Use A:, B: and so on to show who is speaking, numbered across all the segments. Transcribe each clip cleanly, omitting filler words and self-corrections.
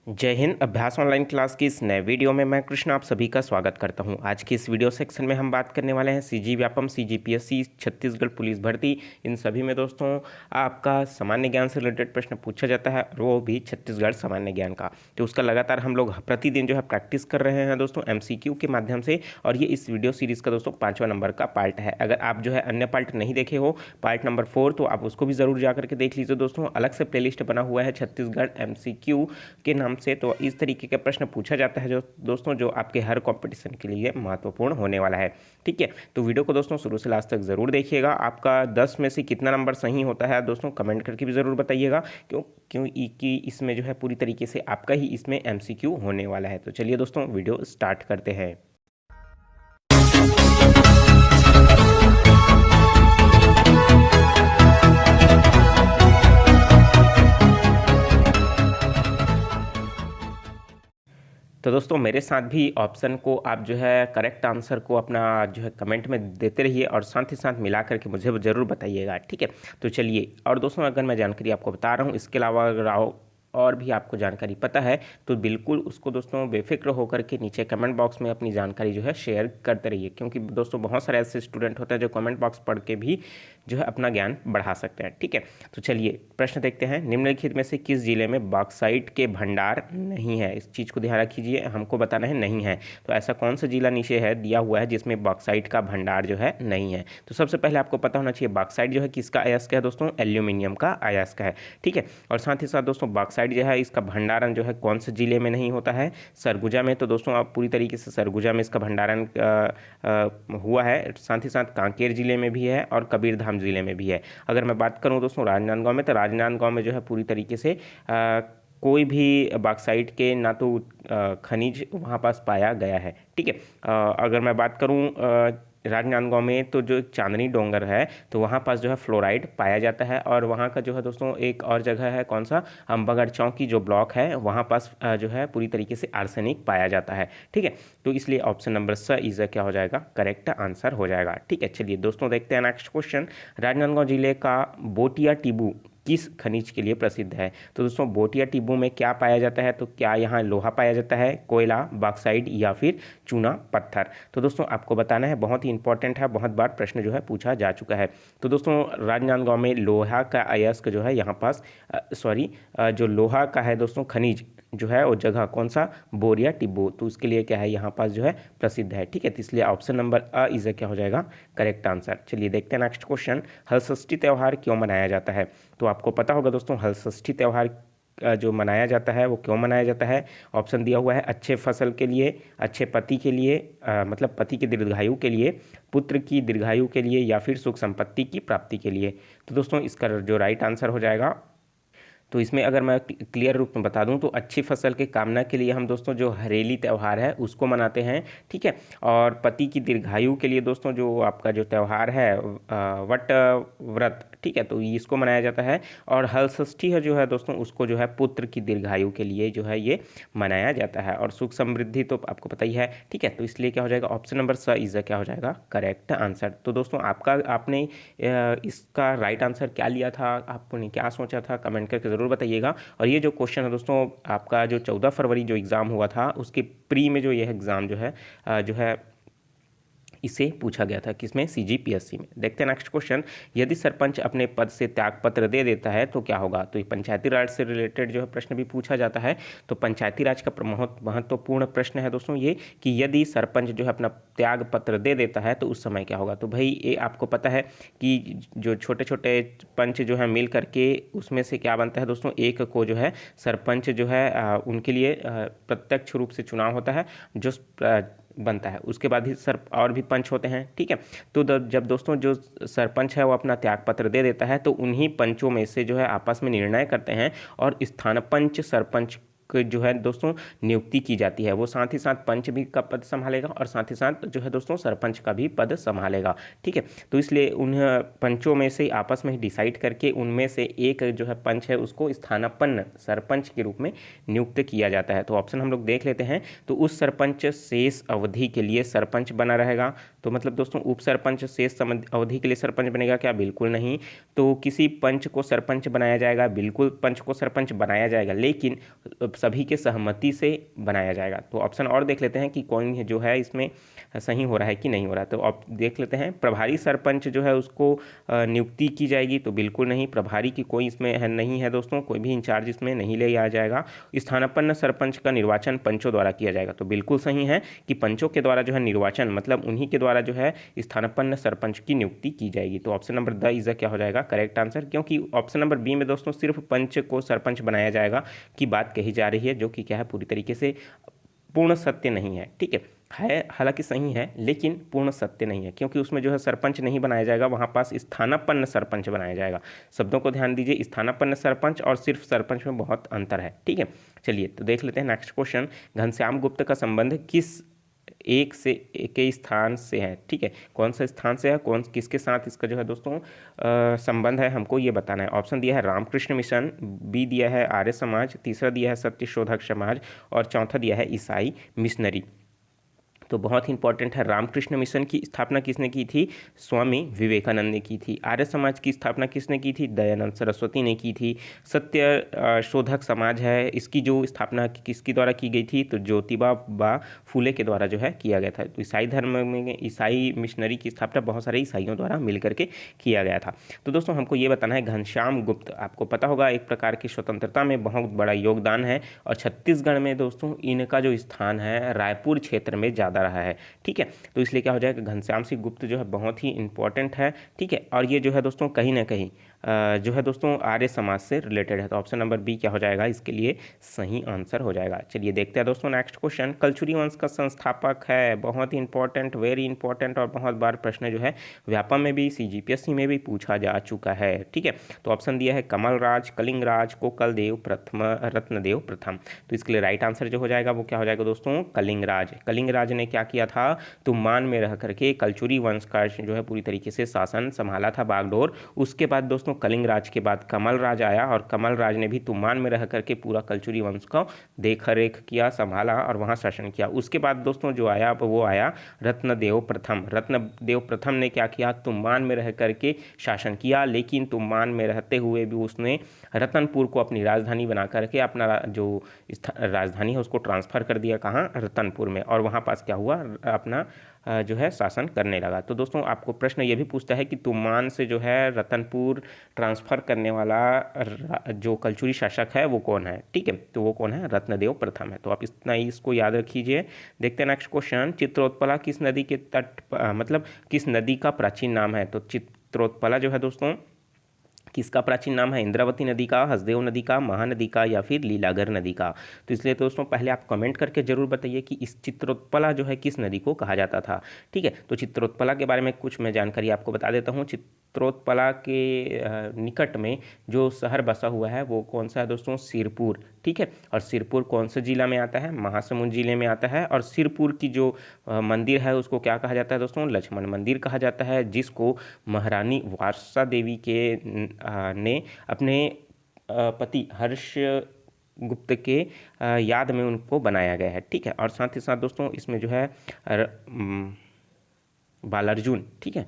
A: जय हिंद। अभ्यास online class की इस नए वीडियो में मैं कृष्ण आप सभी का स्वागत करता हूं। आज की इस वीडियो सेक्शन में हम बात करने वाले हैं CG Vyapam, CGPSC, Chhattisgarh police भर्ती। इन सभी में दोस्तों आपका सामान्य ज्ञान से रिलेटेड प्रश्न पूछा जाता है, और वो भी छत्तीसगढ़ सामान्य ज्ञान का। तो उसका लगातार हम लोग प्रतिदिन जो है प्रैक्टिस कर रहे हैं दोस्तों एमसीक्यू के माध्यम से। और ये इस वीडियो सीरीज़ का दोस्तों 5वां नंबर का पार्ट है। अगर आप जो है अन्य पार्ट नहीं देखे हो, पार्ट नंबर 4, तो आप उसको भी ज़रूर जा करके देख लीजिए दोस्तों। अलग से प्लेलिस्ट बना हुआ है छत्तीसगढ़ एमसीक्यू के नाम से। तो इस तरीके के प्रश्न पूछा जाता है जो दोस्तों जो आपके हर कंपटीशन के लिए महत्वपूर्ण होने वाला है। ठीक है, तो वीडियो को दोस्तों शुरू से लास्ट तक जरूर देखिएगा। आपका 10 में से कितना नंबर सही होता है दोस्तों कमेंट करके भी ज़रूर बताइएगा, क्योंकि इसमें जो है पूरी तरीके से आपका ही इसमें एमसीक्यू होने वाला है। तो चलिए दोस्तों वीडियो स्टार्ट करते हैं। तो दोस्तों मेरे साथ भी ऑप्शन को आप जो है करेक्ट आंसर को अपना जो है कमेंट में देते रहिए, और साथ ही साथ मिला करके मुझे ज़रूर बताइएगा। ठीक है, तो चलिए। और दोस्तों अगर मैं जानकारी आपको बता रहा हूँ, इसके अलावा अगर और भी आपको जानकारी पता है तो बिल्कुल उसको दोस्तों बेफिक्र होकर के नीचे कमेंट बॉक्स में अपनी जानकारी जो है शेयर करते रहिए, क्योंकि दोस्तों बहुत सारे ऐसे स्टूडेंट होते हैं जो कमेंट बॉक्स पढ़ के भी जो है अपना ज्ञान बढ़ा सकते हैं। ठीक है, तो चलिए प्रश्न देखते हैं। निम्नलिखित में से किस जिले में बॉक्साइट के भंडार नहीं है? इस चीज़ को ध्यान रखिए, हमको बताना है नहीं है। तो ऐसा कौन सा जिला नीचे है दिया हुआ है जिसमें बॉक्साइट का भंडार जो है नहीं है? तो सबसे पहले आपको पता होना चाहिए बॉक्साइट जो है किसका अयस्क है दोस्तों? एल्यूमिनियम का अयस्क है। ठीक है, और साथ ही साथ दोस्तों बॉक्साइट जो है इसका भंडारण जो है कौन से जिले में नहीं होता है? सरगुजा में। तो दोस्तों आप पूरी तरीके से सरगुजा में इसका भंडारण हुआ है। साथ ही साथ कांकेर जिले में भी है और कबीरधाम जिले में भी है। अगर मैं बात करूं दोस्तों राजनांदगांव में, तो राजनांदगांव में जो है पूरी तरीके से कोई भी बॉक्साइट के ना तो खनिज वहाँ पास पाया गया है। ठीक है, अगर मैं बात करूँ राजनांदगांव में, तो जो चांदनी डोंगर है तो वहाँ पास जो है फ्लोराइड पाया जाता है। और वहाँ का जो है दोस्तों एक और जगह है, कौन सा? अम्बागढ़ चौकी जो ब्लॉक है, वहाँ पास जो है पूरी तरीके से आर्सेनिक पाया जाता है। ठीक है, तो इसलिए ऑप्शन नंबर स इज क्या हो जाएगा? करेक्ट आंसर हो जाएगा। ठीक है, चलिए दोस्तों देखते हैं नेक्स्ट क्वेश्चन। राजनांदगांव जिले का बोटिया टीबू किस खनिज के लिए प्रसिद्ध है? तो दोस्तों बोटिया टीबू में क्या पाया जाता है? तो क्या यहाँ लोहा पाया जाता है, कोयला, बॉक्साइट या फिर चूना पत्थर? तो दोस्तों आपको बताना है, बहुत ही इंपॉर्टेंट है, बहुत बार प्रश्न जो है पूछा जा चुका है। तो दोस्तों राजनांदगांव में लोहा का अयस्क जो है यहाँ पास जो लोहा का है दोस्तों खनिज जो है वो जगह कौन सा? बोरिया टिब्बू। तो उसके लिए क्या है यहाँ पास जो है प्रसिद्ध है। ठीक है, तो इसलिए ऑप्शन नंबर अ इज क्या हो जाएगा? Correct answer. चलिए देखते हैं नेक्स्ट क्वेश्चन। हलषष्ठी त्यौहार क्यों मनाया जाता है? तो आपको पता होगा दोस्तों हलषष्ठी त्यौहार जो मनाया जाता है वो क्यों मनाया जाता है? ऑप्शन दिया हुआ है अच्छे फसल के लिए, अच्छे पति के लिए, मतलब पति की दीर्घायु के लिए, पुत्र की दीर्घायु के लिए, या फिर सुख संपत्ति की प्राप्ति के लिए। तो दोस्तों इसका जो राइट आंसर हो जाएगा, तो इसमें अगर मैं क्लियर रूप में बता दूं तो अच्छी फसल की कामना के लिए हम दोस्तों जो हरेली त्यौहार है उसको मनाते हैं। ठीक है, और पति की दीर्घायु के लिए दोस्तों जो आपका जो त्यौहार है वट व्रत, ठीक है, तो इसको मनाया जाता है। और हलषष्ठी है जो है दोस्तों उसको जो है पुत्र की दीर्घायु के लिए जो है ये मनाया जाता है। और सुख समृद्धि तो आपको पता ही है। ठीक है, तो इसलिए क्या हो जाएगा? ऑप्शन नंबर स इज क्या हो जाएगा? Correct answer. तो दोस्तों आपने इसका राइट आंसर क्या लिया था, आपने क्या सोचा था, कमेंट करके ज़रूर बताइएगा। और ये जो क्वेश्चन है दोस्तों आपका जो 14 फरवरी जो एग्ज़ाम हुआ था उसके प्री में जो यह एग्ज़ाम जो है इसे पूछा गया था, किसमें? सीजीपीएससी में। देखते हैं नेक्स्ट क्वेश्चन। यदि सरपंच अपने पद से त्यागपत्र दे देता है तो क्या होगा? तो ये पंचायती राज से रिलेटेड जो है प्रश्न भी पूछा जाता है। तो पंचायती राज का महत्वपूर्ण प्रश्न है दोस्तों ये, कि यदि सरपंच जो है अपना त्याग पत्र दे देता है तो उस समय क्या होगा? तो भाई ये आपको पता है कि जो छोटे छोटे पंच जो है मिल करके उसमें से क्या बनता है दोस्तों? एक को जो है सरपंच जो है उनके लिए प्रत्यक्ष रूप से चुनाव होता है जो बनता है। उसके बाद ही सर और भी पंच होते हैं। ठीक है, तो जब दोस्तों जो सरपंच है वो अपना त्यागपत्र दे देता है तो उन्हीं पंचों में से जो है आपस में निर्णय करते हैं, और स्थान पंच सरपंच जो है दोस्तों नियुक्ति की जाती है। वो साथ ही साथ पंच भी का पद संभालेगा और साथ ही साथ जो है दोस्तों सरपंच का भी पद संभालेगा। ठीक है, तो इसलिए उन पंचों में से आपस में ही डिसाइड करके उनमें से एक जो है पंच है उसको स्थानापन्न सरपंच के रूप में नियुक्त किया जाता है। तो ऑप्शन हम लोग देख लेते हैं। तो उस सरपंच शेष अवधि के लिए सरपंच बना रहेगा। तो मतलब दोस्तों उप सरपंच शेष अवधि के लिए सरपंच बनेगा क्या? बिल्कुल नहीं। तो किसी पंच को सरपंच बनाया जाएगा? बिल्कुल पंच को सरपंच बनाया जाएगा, लेकिन सभी के सहमति से बनाया जाएगा। तो ऑप्शन और देख लेते हैं कि कौन जो है इसमें सही हो रहा है कि नहीं हो रहा है। तो आप देख लेते हैं, प्रभारी सरपंच जो है उसको नियुक्ति की जाएगी, तो बिल्कुल नहीं, प्रभारी की कोई इसमें है नहीं है दोस्तों, कोई भी इंचार्ज इसमें नहीं ले आ जाएगा। स्थानापन्न सरपंच का निर्वाचन पंचों द्वारा किया जाएगा, तो बिल्कुल सही है कि पंचों के द्वारा जो है निर्वाचन, मतलब उन्हीं के द्वारा जो है स्थानापन्न सरपंच की नियुक्ति की जाएगी। तो ऑप्शन नंबर द इज क्या हो जाएगा करेक्ट आंसर, क्योंकि ऑप्शन नंबर बी में दोस्तों सिर्फ पंच को सरपंच बनाया जाएगा की बात कही जा रही है, जो कि क्या है पूरी तरीके से पूर्ण सत्य नहीं है। ठीक है हालांकि सही है लेकिन पूर्ण सत्य नहीं है, क्योंकि उसमें जो है सरपंच नहीं बनाया जाएगा, वहाँ पास स्थानापन्न सरपंच बनाया जाएगा। शब्दों को ध्यान दीजिए, स्थानापन्न सरपंच और सिर्फ सरपंच में बहुत अंतर है। ठीक है, चलिए तो देख लेते हैं नेक्स्ट क्वेश्चन। घनश्याम गुप्त का संबंध किस एक से के स्थान से है? ठीक है, कौन सा स्थान से है, कौन किसके साथ इसका जो है दोस्तों संबंध है, हमको ये बताना है। ऑप्शन दिया है रामकृष्ण मिशन, बी दिया है आर्य समाज, तीसरा दिया है सत्य शोधक समाज और चौथा दिया है ईसाई मिशनरी। तो बहुत ही इंपॉर्टेंट है, रामकृष्ण मिशन की स्थापना किसने की थी? स्वामी विवेकानंद ने की थी। आर्य समाज की स्थापना किसने की थी? दयानंद सरस्वती ने की थी। सत्य शोधक समाज है, इसकी जो स्थापना किसके द्वारा की गई थी? तो ज्योतिबा बा फूले के द्वारा जो है किया गया था। तो ईसाई धर्म में ईसाई मिशनरी की स्थापना बहुत सारे ईसाइयों द्वारा मिलकर के किया गया था। तो दोस्तों हमको ये बताना है, घनश्याम गुप्त आपको पता होगा एक प्रकार की स्वतंत्रता में बहुत बड़ा योगदान है, और छत्तीसगढ़ में दोस्तों इनका जो स्थान है रायपुर क्षेत्र में ज़्यादा रहा है। ठीक है, तो इसलिए क्या हो जाएगा, घनश्याम सिंह गुप्त जो है बहुत ही इंपॉर्टेंट है। ठीक है, और ये जो है दोस्तों कहीं ना कहीं जो है दोस्तों आर्य समाज से रिलेटेड है। तो ऑप्शन नंबर बी क्या हो जाएगा इसके लिए सही आंसर हो जाएगा। चलिए देखते हैं दोस्तों नेक्स्ट क्वेश्चन। कलचुरी वंश का संस्थापक है, बहुत ही इंपॉर्टेंट, वेरी इंपॉर्टेंट, और बहुत बार प्रश्न जो है व्यापम में भी CGPSC में भी पूछा जा चुका है। ठीक है, तो ऑप्शन दिया है कमलराज, कलिंगराज, कोकलदेव प्रथम, रत्नदेव प्रथम। तो इसके लिए राइट आंसर जो हो जाएगा वो क्या हो जाएगा दोस्तों? कलिंगराज। कलिंगराज ने क्या किया था? तुमान में रह करके कलचुरी वंश का जो है पूरी तरीके से शासन संभाला था, बागडोर। उसके बाद दोस्तों कलिंगराज के बाद कमलराज आया, और कमलराज ने भी तुमान में रह करके पूरा कलचुरी वंश को देख रेख किया, संभाला और वहाँ शासन किया। उसके बाद दोस्तों जो आया वो आया रत्नदेव प्रथम। रत्नदेव प्रथम ने क्या किया? तुमान में रह करके शासन किया, लेकिन तुमान में रहते हुए भी उसने रतनपुर को अपनी राजधानी बना करके अपना जो राजधानी है उसको ट्रांसफ़र कर दिया, कहाँ? रतनपुर में, और वहाँ पास क्या हुआ? अपना जो है शासन करने लगा। तो दोस्तों आपको प्रश्न ये भी पूछता है कि तुमान से जो है रतनपुर ट्रांसफ़र करने वाला जो कलचुरी शासक है वो कौन है? ठीक है, तो वो कौन है? रत्नदेव प्रथम है। तो आप इतना ही इसको याद रखिए। देखते हैं नेक्स्ट क्वेश्चन। चित्रोत्पला किस नदी के तट मतलब किस नदी का प्राचीन नाम है? तो चित्रोत्पला जो है दोस्तों किसका प्राचीन नाम है? इंद्रावती नदी का, हसदेव नदी का, महानदी का, या फिर लीलागर नदी का? तो इसलिए दोस्तों पहले आप कमेंट करके जरूर बताइए कि इस चित्रोत्पला जो है किस नदी को कहा जाता था। ठीक है, तो चित्रोत्पला के बारे में कुछ मैं जानकारी आपको बता देता हूँ। चित्रोत्पला के निकट में जो शहर बसा हुआ है वो कौन सा है दोस्तों? सिरपुर। ठीक है, और सिरपुर कौन से जिला में आता है? महासमुंद जिले में आता है। और सिरपुर की जो मंदिर है उसको क्या कहा जाता है दोस्तों? लक्ष्मण मंदिर कहा जाता है, जिसको महारानी वारसा देवी के ने अपने पति हर्ष गुप्त के याद में उनको बनाया गया है। ठीक है, और साथ ही साथ दोस्तों इसमें जो है बालार्जुन, ठीक है,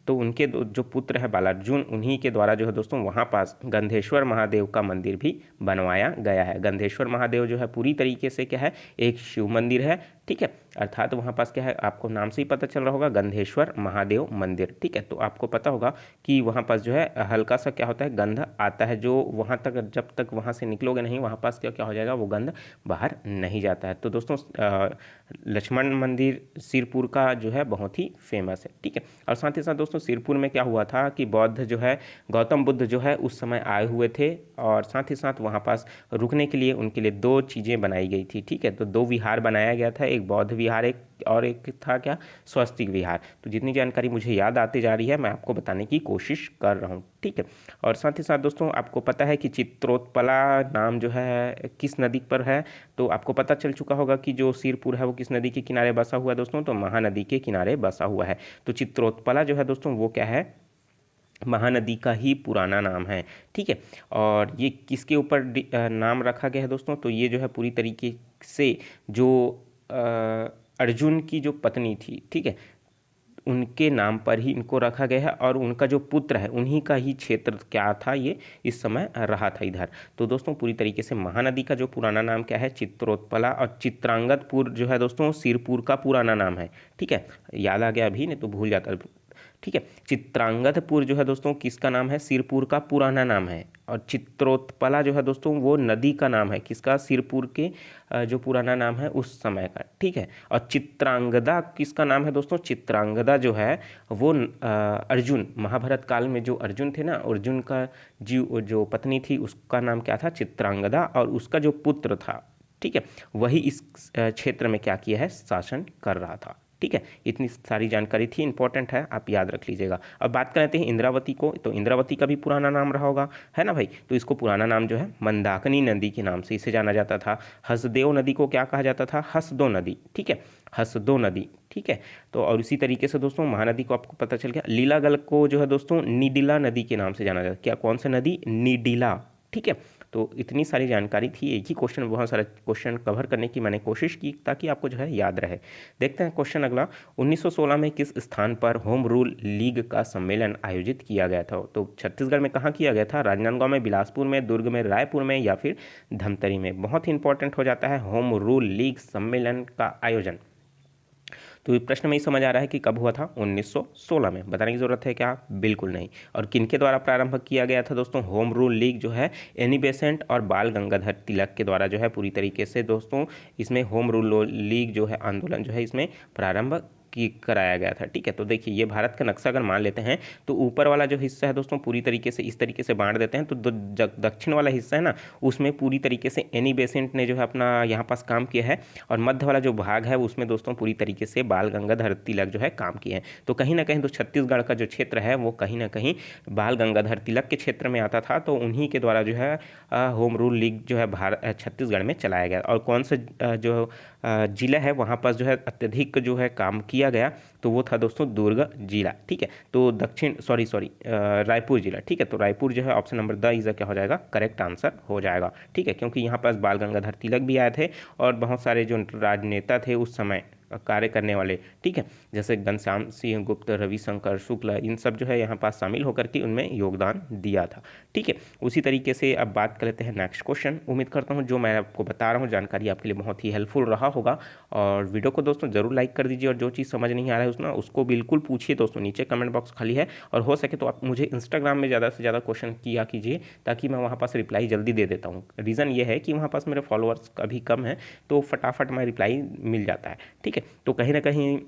A: तो उनके जो पुत्र है बालार्जुन, उन्हीं के द्वारा जो है दोस्तों वहाँ पास गंधेश्वर महादेव का मंदिर भी बनवाया गया है। गंधेश्वर महादेव जो है पूरी तरीके से क्या है? एक शिव मंदिर है। ठीक है, अर्थात वहाँ पास क्या है, आपको नाम से ही पता चल रहा होगा, गंधेश्वर महादेव मंदिर। ठीक है, तो आपको पता होगा कि वहाँ पास जो है हल्का सा क्या होता है? गंध आता है, जो वहाँ तक जब तक वहाँ से निकलोगे नहीं वहाँ पास क्या क्या हो जाएगा? वो गंध बाहर नहीं जाता है। तो दोस्तों लक्ष्मण मंदिर सिरपुर का जो है बहुत ही फेमस है। ठीक है, और साथ ही साथ दोस्तों सिरपुर में क्या हुआ था कि बौद्ध जो है, गौतम बुद्ध जो है उस समय आए हुए थे, और साथ ही साथ वहाँ पास रुकने के लिए उनके लिए दो चीज़ें बनाई गई थी। ठीक है, तो दो विहार बनाया गया था, एक बौद्ध विहार एक और एक था क्या? स्वस्तिक विहार। तो जितनी जानकारी मुझे याद आती जा रही है मैं आपको बताने की कोशिश कर रहा हूँ। ठीक है, और साथ ही साथ दोस्तों आपको पता है कि चित्रोत्पला नाम जो है किस नदी पर है? तो आपको पता चल चुका होगा कि जो सिरपुर है वो किस नदी के किनारे बसा हुआ है दोस्तों? तो महानदी के किनारे बसा हुआ है। तो चित्रोत्पला जो है दोस्तों वो क्या है? महानदी का ही पुराना नाम है। ठीक है, और ये किसके ऊपर नाम रखा गया है दोस्तों? तो ये जो है पूरी तरीके से जो अर्जुन की जो पत्नी थी, ठीक है, उनके नाम पर ही इनको रखा गया है और उनका जो पुत्र है उन्हीं का ही क्षेत्र क्या था, ये इस समय रहा था इधर। तो दोस्तों पूरी तरीके से महानदी का जो पुराना नाम क्या है, चित्रोत्पला, और चित्रांगदपुर जो है दोस्तों सिरपुर का पुराना नाम है। ठीक है, याद आ गया अभी, नहीं तो भूल जाता। ठीक है, चित्रांगदपुर जो है दोस्तों किसका नाम है, सिरपुर का पुराना नाम है। और चित्रोत्पला जो है दोस्तों वो नदी का नाम है, किसका, सिरपुर के जो पुराना नाम है उस समय का। ठीक है, और चित्रांगदा किसका नाम है दोस्तों, चित्रांगदा जो है वो अर्जुन, महाभारत काल में जो अर्जुन थे ना, अर्जुन का जो पत्नी थी उसका नाम क्या था, चित्रांगदा, और उसका जो पुत्र था, ठीक है, वही इस क्षेत्र में क्या किया है, शासन कर रहा था। ठीक है, इतनी सारी जानकारी थी, इंपॉर्टेंट है, आप याद रख लीजिएगा। अब बात करते हैं इंद्रावती को, तो इंद्रावती का भी पुराना नाम रहा होगा, है ना भाई। तो इसको पुराना नाम जो है मंदाकिनी नदी के नाम से इसे जाना जाता था। हसदेव नदी को क्या कहा जाता था, हसदो नदी। ठीक है, हसदो नदी। ठीक है, तो और इसी तरीके से दोस्तों महानदी को आपको पता चल गया। लीलागल को जो है दोस्तों निडिला नदी के नाम से जाना जाता है। क्या, कौन सा नदी, निडिला। ठीक है, तो इतनी सारी जानकारी थी, एक ही क्वेश्चन बहुत सारा क्वेश्चन कवर करने की मैंने कोशिश की ताकि आपको जो है याद रहे। देखते हैं क्वेश्चन अगला, 1916 में किस स्थान पर होम रूल लीग का सम्मेलन आयोजित किया गया था। तो छत्तीसगढ़ में कहाँ किया गया था, राजनांदगांव में, बिलासपुर में, दुर्ग में, रायपुर में, या फिर धमतरी में। बहुत ही इंपॉर्टेंट हो जाता है होम रूल लीग सम्मेलन का आयोजन। तो प्रश्न में ही समझ आ रहा है कि कब हुआ था, 1916 में। बताने की जरूरत है क्या, बिल्कुल नहीं। और किनके द्वारा प्रारंभ किया गया था दोस्तों, होम रूल लीग जो है एनी बेसेंट और बाल गंगाधर तिलक के द्वारा जो है पूरी तरीके से दोस्तों इसमें होम रूल लीग जो है आंदोलन जो है इसमें प्रारंभ की कराया गया था। ठीक है, तो देखिए ये भारत का नक्शा अगर मान लेते हैं तो ऊपर वाला जो हिस्सा है दोस्तों पूरी तरीके से इस तरीके से बांट देते हैं, तो दक्षिण वाला हिस्सा है ना उसमें पूरी तरीके से एनी बेसेंट ने जो है अपना यहाँ पास काम किया है, और मध्य वाला जो भाग है उसमें दोस्तों पूरी तरीके से बाल गंगाधर तिलक जो है काम किए हैं। तो कहीं ना कहीं तो छत्तीसगढ़ का जो क्षेत्र है वो कहीं ना कहीं बाल गंगाधर तिलक के क्षेत्र में आता था, तो उन्हीं के द्वारा जो है होम रूल लीग जो है भारत छत्तीसगढ़ में चलाया गया। और कौन सा जो जिला है वहाँ पर जो है अत्यधिक जो है काम किया गया, तो वो था दोस्तों दुर्ग जिला। ठीक है, तो रायपुर जिला। ठीक है, तो रायपुर जो है ऑप्शन नंबर द इज क्या हो जाएगा, करेक्ट आंसर हो जाएगा। ठीक है, क्योंकि यहाँ पास बाल गंगाधर तिलक भी आए थे और बहुत सारे जो राजनेता थे उस समय कार्य करने वाले, ठीक है, जैसे घनश्याम सिंह गुप्त, रविशंकर शुक्ल, इन सब जो है यहाँ पास शामिल होकर के उनमें योगदान दिया था। ठीक है, उसी तरीके से अब बात कर लेते हैं नेक्स्ट क्वेश्चन। उम्मीद करता हूँ जो मैं आपको बता रहा हूँ जानकारी आपके लिए बहुत ही हेल्पफुल रहा होगा, और वीडियो को दोस्तों जरूर लाइक कर दीजिए, और जो चीज़ समझ नहीं आ रहा है उसको बिल्कुल पूछिए दोस्तों, नीचे कमेंट बॉक्स खाली है, और हो सके तो आप मुझे इंस्टाग्राम में ज़्यादा से ज़्यादा क्वेश्चन किया कीजिए ताकि मैं वहाँ पास रिप्लाई जल्दी दे देता हूँ। रीज़न ये है कि वहाँ पास मेरे फॉलोअर्स अभी कम है, तो फटाफट मैं रिप्लाई मिल जाता है। ठीक है, तो कहीं ना कहीं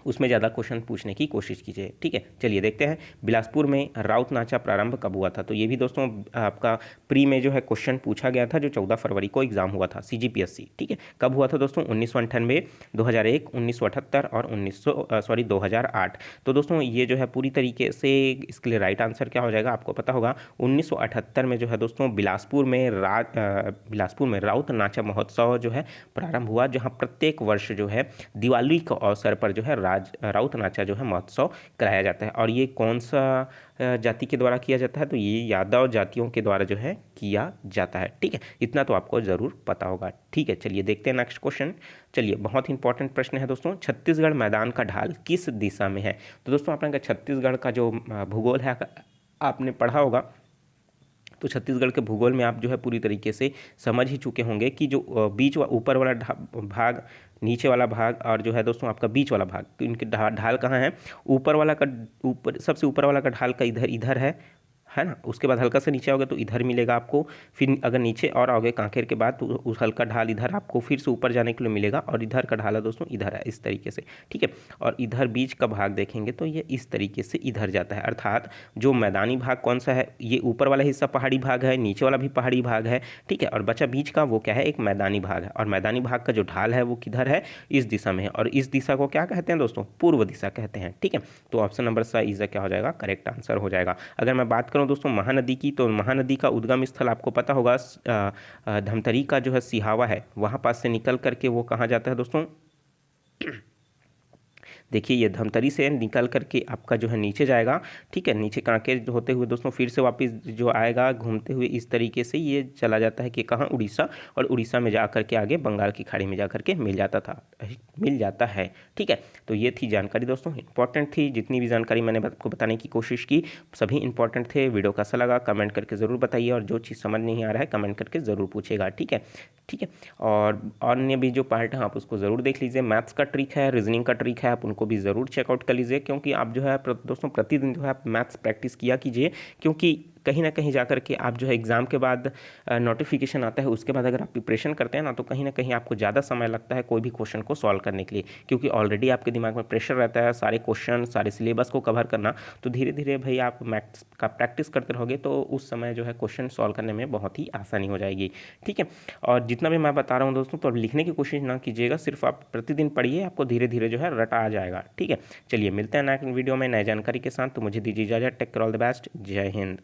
A: उसमें ज़्यादा क्वेश्चन पूछने की कोशिश कीजिए। ठीक है, चलिए देखते हैं बिलासपुर में राउत नाचा प्रारंभ कब हुआ था। तो ये भी दोस्तों आपका प्री में जो है क्वेश्चन पूछा गया था, जो 14 फरवरी को एग्जाम हुआ था CGPSC। ठीक है, कब हुआ था दोस्तों, 1998, 2001, 1978 और 2008। तो दोस्तों ये जो है पूरी तरीके से इसके लिए राइट आंसर क्या हो जाएगा, आपको पता होगा 1978 में जो है दोस्तों बिलासपुर में राउत नाचा महोत्सव जो है प्रारंभ हुआ, जहाँ प्रत्येक वर्ष जो है दिवाली के अवसर पर जो है राउत नाचा जो है महोत्सव कराया जाता है। और ये कौन सा जाति के द्वारा किया जाता है, तो ये यादव जातियों के द्वारा जो है किया जाता है। ठीक है, इतना तो आपको ज़रूर पता होगा। ठीक है, चलिए देखते हैं नेक्स्ट क्वेश्चन। चलिए बहुत इंपॉर्टेंट प्रश्न है दोस्तों, छत्तीसगढ़ मैदान का ढाल किस दिशा में है। तो दोस्तों आपने छत्तीसगढ़ का जो भूगोल है आपने पढ़ा होगा, तो छत्तीसगढ़ के भूगोल में आप जो है पूरी तरीके से समझ ही चुके होंगे कि जो बीच ऊपर वाला भाग, नीचे वाला भाग, और जो है दोस्तों आपका बीच वाला भाग, इनके ढाल कहाँ है, ऊपर वाला का सबसे ऊपर वाला का ढाल का इधर है ना, उसके बाद हल्का सा नीचे आओगे तो इधर मिलेगा आपको, फिर अगर नीचे और आओगे कांकेर के बाद तो उस हल्का ढाल इधर आपको फिर से ऊपर जाने के लिए मिलेगा, और इधर का ढाल है दोस्तों इधर है, इस तरीके से। ठीक है, और इधर बीच का भाग देखेंगे तो ये इस तरीके से इधर जाता है, अर्थात जो मैदानी भाग कौन सा है, ये ऊपर वाला हिस्सा पहाड़ी भाग है, नीचे वाला भी पहाड़ी भाग है। ठीक है, और बचा बीच का वो क्या है, एक मैदानी भाग है, और मैदानी भाग का जो ढाल है वो किधर है, इस दिशा में है, और इस दिशा को क्या कहते हैं दोस्तों, पूर्व दिशा कहते हैं। ठीक है, तो ऑप्शन नंबर सा इज क्या हो जाएगा, करेक्ट आंसर हो जाएगा। अगर मैं बात करूं दोस्तों महानदी की, तो महानदी का उद्गम स्थल आपको पता होगा धमतरी का जो है सिहावा है, वहां पास से निकल करके वो कहाँ जाता है दोस्तों, देखिए ये धमतरी से निकल करके आपका जो है नीचे जाएगा। ठीक है, नीचे कांकेर होते हुए दोस्तों फिर से वापस जो आएगा घूमते हुए इस तरीके से ये चला जाता है कि कहाँ, उड़ीसा, और उड़ीसा में जा करके आगे बंगाल की खाड़ी में जा करके मिल जाता है। ठीक है, तो ये थी जानकारी दोस्तों, इंपॉर्टेंट थी। जितनी भी जानकारी मैंने आपको बताने की कोशिश की सभी इंपॉर्टेंट थे। वीडियो कैसा लगा कमेंट करके ज़रूर बताइए, और जो चीज़ समझ नहीं आ रहा है कमेंट करके ज़रूर पूछेगा। ठीक है, ठीक है। और अन्य भी जो पार्ट है आप उसको ज़रूर देख लीजिए। मैथ्स का ट्रिक है, रीजनिंग का ट्रिक है, आप उनको भी ज़रूर चेकआउट कर लीजिए, क्योंकि आप जो है दोस्तों प्रतिदिन जो है आप मैथ्स प्रैक्टिस किया कीजिए, क्योंकि कहीं ना कहीं जा करके आप जो है एग्ज़ाम के बाद नोटिफिकेशन आता है, उसके बाद अगर आप प्रिपरेशन करते हैं ना, तो कहीं ना कहीं आपको ज़्यादा समय लगता है कोई भी क्वेश्चन को सॉल्व करने के लिए, क्योंकि ऑलरेडी आपके दिमाग में प्रेशर रहता है सारे क्वेश्चन सारे सिलेबस को कवर करना। तो धीरे धीरे भाई आप मैथ्स का प्रैक्टिस करते रहोगे तो उस समय जो है क्वेश्चन सॉल्व करने में बहुत ही आसानी हो जाएगी। ठीक है, और जितना भी मैं बता रहा हूँ दोस्तों, तो अब लिखने की कोशिश ना कीजिएगा, सिर्फ आप प्रतिदिन पढ़िए, आपको धीरे धीरे जो है रटा आ जाएगा। ठीक है, चलिए मिलते हैं नए वीडियो में नए जानकारी के साथ। तो मुझे दीजिए इजाज़त। Take care, all the best, जय हिंद।